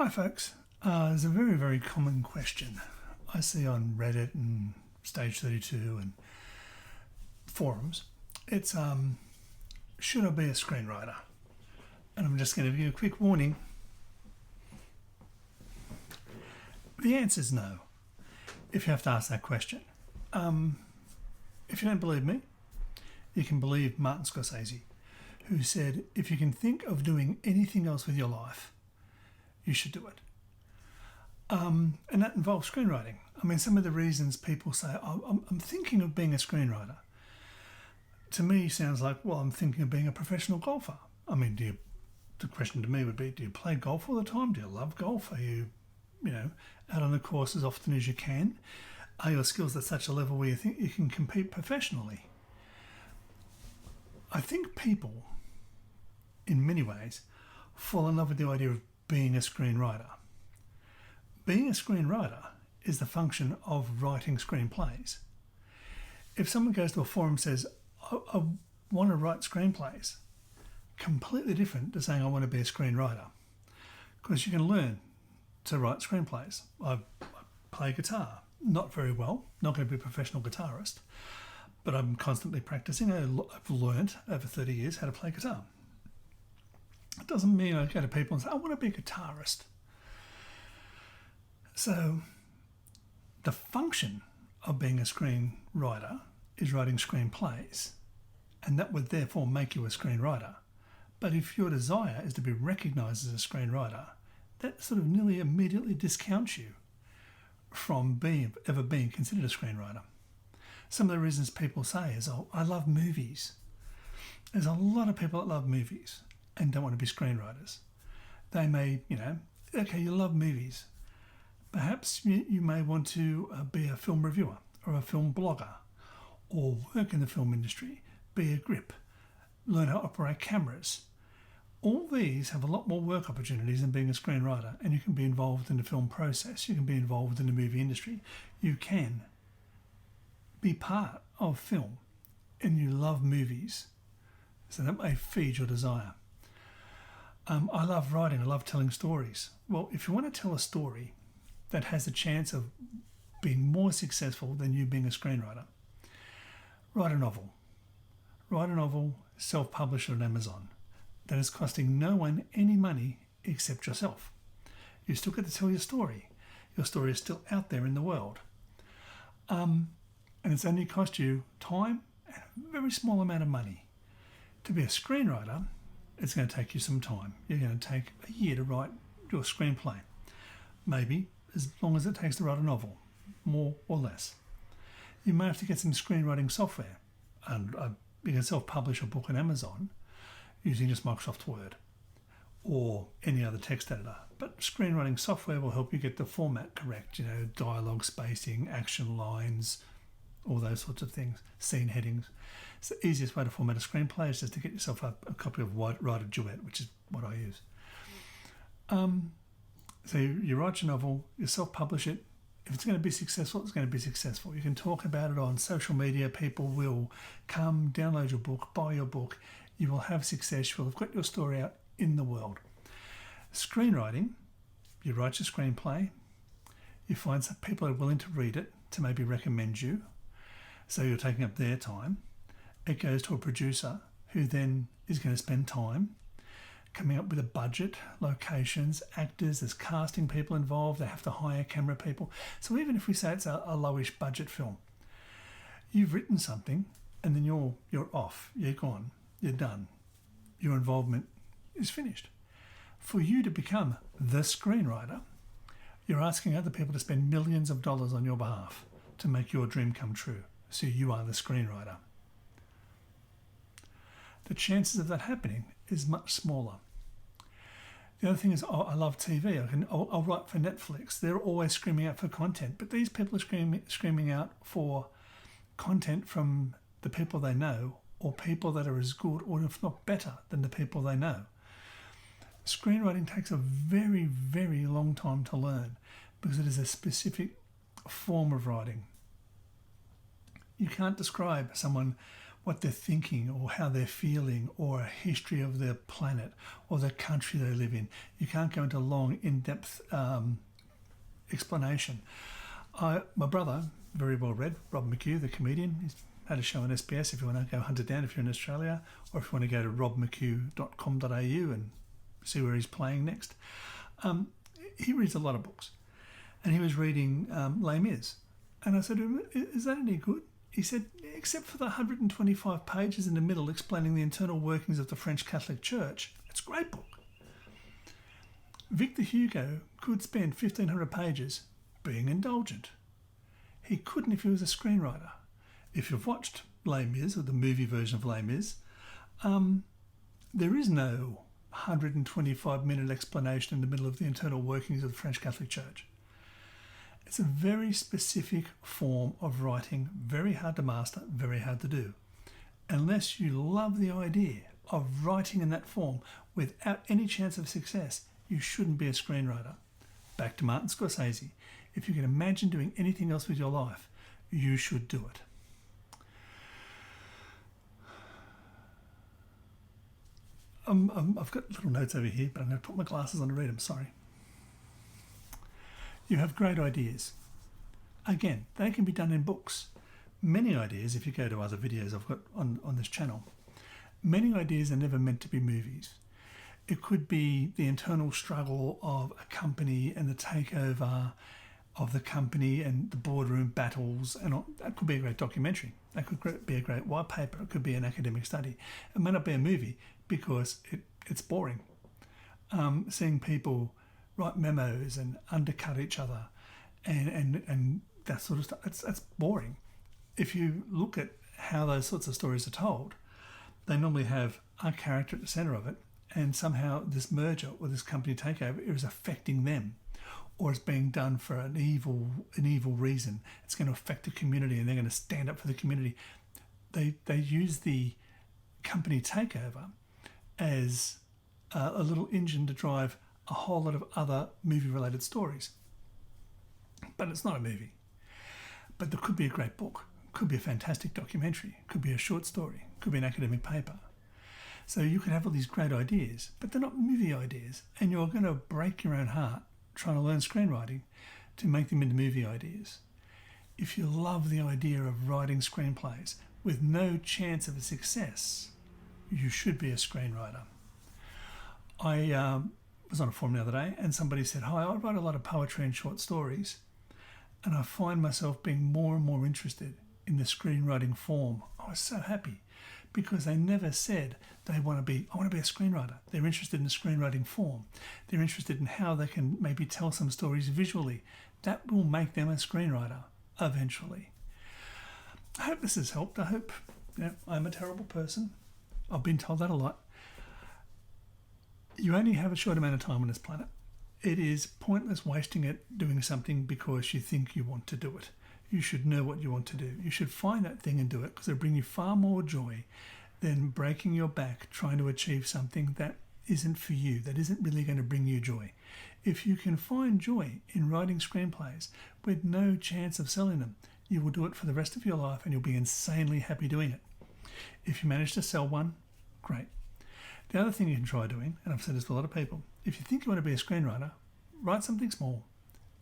Hi folks, there's a very, very common question I see on Reddit and Stage 32 and forums. It's, should I be a screenwriter? And I'm just going to give you a quick warning. The answer is no, if you have to ask that question. If you don't believe me, you can believe Martin Scorsese, who said, if you can think of doing anything else with your life, you should do it. And that involves screenwriting. I mean, some of the reasons people say, oh, I'm thinking of being a screenwriter, to me sounds like, well, I'm thinking of being a professional golfer. I mean, the question to me would be, do you play golf all the time? Do you love golf? Are you out on the course as often as you can? Are your skills at such a level where you think you can compete professionally? I think people, in many ways, fall in love with the idea of being a screenwriter. Being a screenwriter is the function of writing screenplays. If someone goes to a forum and says, I want to write screenplays, completely different to saying I want to be a screenwriter. Because you can learn to write screenplays. I play guitar, not very well, not going to be a professional guitarist, but I'm constantly practicing. I've learned over 30 years how to play guitar. It doesn't mean I go to people and say, I want to be a guitarist. So the function of being a screenwriter is writing screenplays, and that would therefore make you a screenwriter. But if your desire is to be recognised as a screenwriter, that sort of nearly immediately discounts you from ever being considered a screenwriter. Some of the reasons people say is, oh, I love movies. There's a lot of people that love movies and don't want to be screenwriters. They may, okay, you love movies. Perhaps you may want to be a film reviewer or a film blogger or work in the film industry, be a grip, learn how to operate cameras. All these have a lot more work opportunities than being a screenwriter, and you can be involved in the film process, you can be involved in the movie industry, you can be part of film, and you love movies, so that may feed your desire. I love writing, I love telling stories. Well, if you want to tell a story that has a chance of being more successful than you being a screenwriter, write a novel. Write a novel, self-publish it on Amazon. That is costing no one any money except yourself. You still get to tell your story. Your story is still out there in the world. And it's only cost you time and a very small amount of money. To be a screenwriter, it's going to take you some time. You're going to take a year to write your screenplay. Maybe as long as it takes to write a novel, more or less. You may have to get some screenwriting software. And you can self-publish a book on Amazon using just Microsoft Word or any other text editor. But screenwriting software will help you get the format correct, dialogue spacing, action lines, all those sorts of things, scene headings. It's the easiest way to format a screenplay is just to get yourself a copy of Write a Duet, which is what I use. So you write your novel, you self-publish it. If it's going to be successful, it's going to be successful. You can talk about it on social media. People will come, download your book, buy your book. You will have success. You will have got your story out in the world. Screenwriting, you write your screenplay. You find some people that are willing to read it to maybe recommend you. So you're taking up their time. It goes to a producer who then is going to spend time coming up with a budget, locations, actors, there's casting people involved, they have to hire camera people. So even if we say it's a lowish budget film, you've written something and then you're off, you're gone, you're done. Your involvement is finished. For you to become the screenwriter, you're asking other people to spend millions of dollars on your behalf to make your dream come true. So you are the screenwriter. The chances of that happening is much smaller. The other thing is, I love TV. I'll write for Netflix. They're always screaming out for content, but these people are screaming out for content from the people they know or people that are as good or if not better than the people they know. Screenwriting takes a very, very long time to learn because it is a specific form of writing. You can't describe someone what they're thinking or how they're feeling or a history of their planet or the country they live in. You can't go into long, in-depth explanation. My brother, very well read, Rob McHugh, the comedian, he's had a show on SBS if you want to go hunt it down if you're in Australia, or if you want to go to robmchugh.com.au and see where he's playing next. He reads a lot of books, and he was reading Les Mis. And I said to him, is that any good? He said, except for the 125 pages in the middle explaining the internal workings of the French Catholic Church, it's a great book. Victor Hugo could spend 1,500 pages being indulgent. He couldn't if he was a screenwriter. If you've watched Les Mis, or the movie version of Les Mis, there is no 125-minute explanation in the middle of the internal workings of the French Catholic Church. It's a very specific form of writing, very hard to master, very hard to do. Unless you love the idea of writing in that form without any chance of success, you shouldn't be a screenwriter. Back to Martin Scorsese. If you can imagine doing anything else with your life, you should do it. I've got little notes over here, but I'm going to put my glasses on to read them, sorry. You have great ideas. Again, they can be done in books. Many ideas, if you go to other videos I've got on this channel, many ideas are never meant to be movies. It could be the internal struggle of a company and the takeover of the company and the boardroom battles, and that could be a great documentary. That could be a great white paper. It could be an academic study. It may not be a movie because it's boring. Seeing people write memos and undercut each other and that sort of stuff, that's boring. If you look at how those sorts of stories are told, they normally have a character at the centre of it, and somehow this merger or this company takeover is affecting them, or it's being done for an evil reason. It's going to affect the community and they're going to stand up for the community. They use the company takeover as a little engine to drive a whole lot of other movie-related stories. But it's not a movie. But there could be a great book, could be a fantastic documentary, could be a short story, could be an academic paper. So you could have all these great ideas, but they're not movie ideas, and you're going to break your own heart trying to learn screenwriting to make them into movie ideas. If you love the idea of writing screenplays with no chance of a success, you should be a screenwriter. I was on a forum the other day and somebody said, hi, I write a lot of poetry and short stories, and I find myself being more and more interested in the screenwriting form. I was so happy because they never said I want to be a screenwriter. They're interested in the screenwriting form. They're interested in how they can maybe tell some stories visually. That will make them a screenwriter eventually. I hope this has helped. I hope, I'm a terrible person. I've been told that a lot. You only have a short amount of time on this planet. It is pointless wasting it doing something because you think you want to do it. You should know what you want to do. You should find that thing and do it, because it'll bring you far more joy than breaking your back trying to achieve something that isn't for you, that isn't really going to bring you joy. If you can find joy in writing screenplays with no chance of selling them, you will do it for the rest of your life and you'll be insanely happy doing it. If you manage to sell one, great. The other thing you can try doing, and I've said this to a lot of people, if you think you want to be a screenwriter, write something small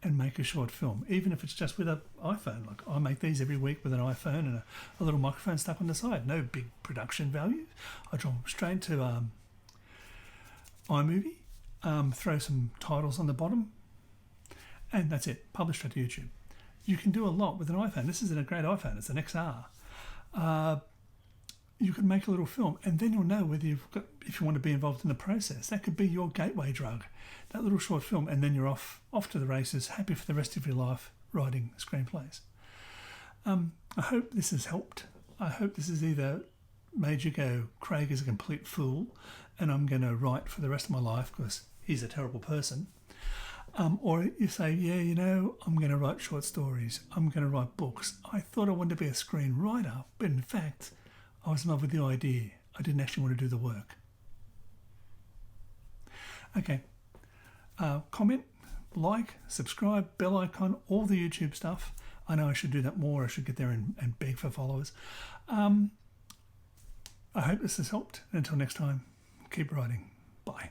and make a short film, even if it's just with an iPhone. Like I make these every week with an iPhone and a little microphone stuck on the side. No big production value. I draw straight to iMovie, throw some titles on the bottom, and that's it. Publish straight to YouTube. You can do a lot with an iPhone. This is a great iPhone. It's an XR. You can make a little film, and then you'll know whether if you want to be involved in the process. That could be your gateway drug, that little short film, and then you're off to the races, happy for the rest of your life writing screenplays. I hope this has helped. I hope this has either made you go, Craig is a complete fool, and I'm going to write for the rest of my life because he's a terrible person. Or you say, I'm going to write short stories. I'm going to write books. I thought I wanted to be a screenwriter, but in fact, I was in love with the idea. I didn't actually want to do the work. Okay. Comment, like, subscribe, bell icon, all the YouTube stuff. I know I should do that more. I should get there and beg for followers. I hope this has helped. Until next time, keep writing. Bye.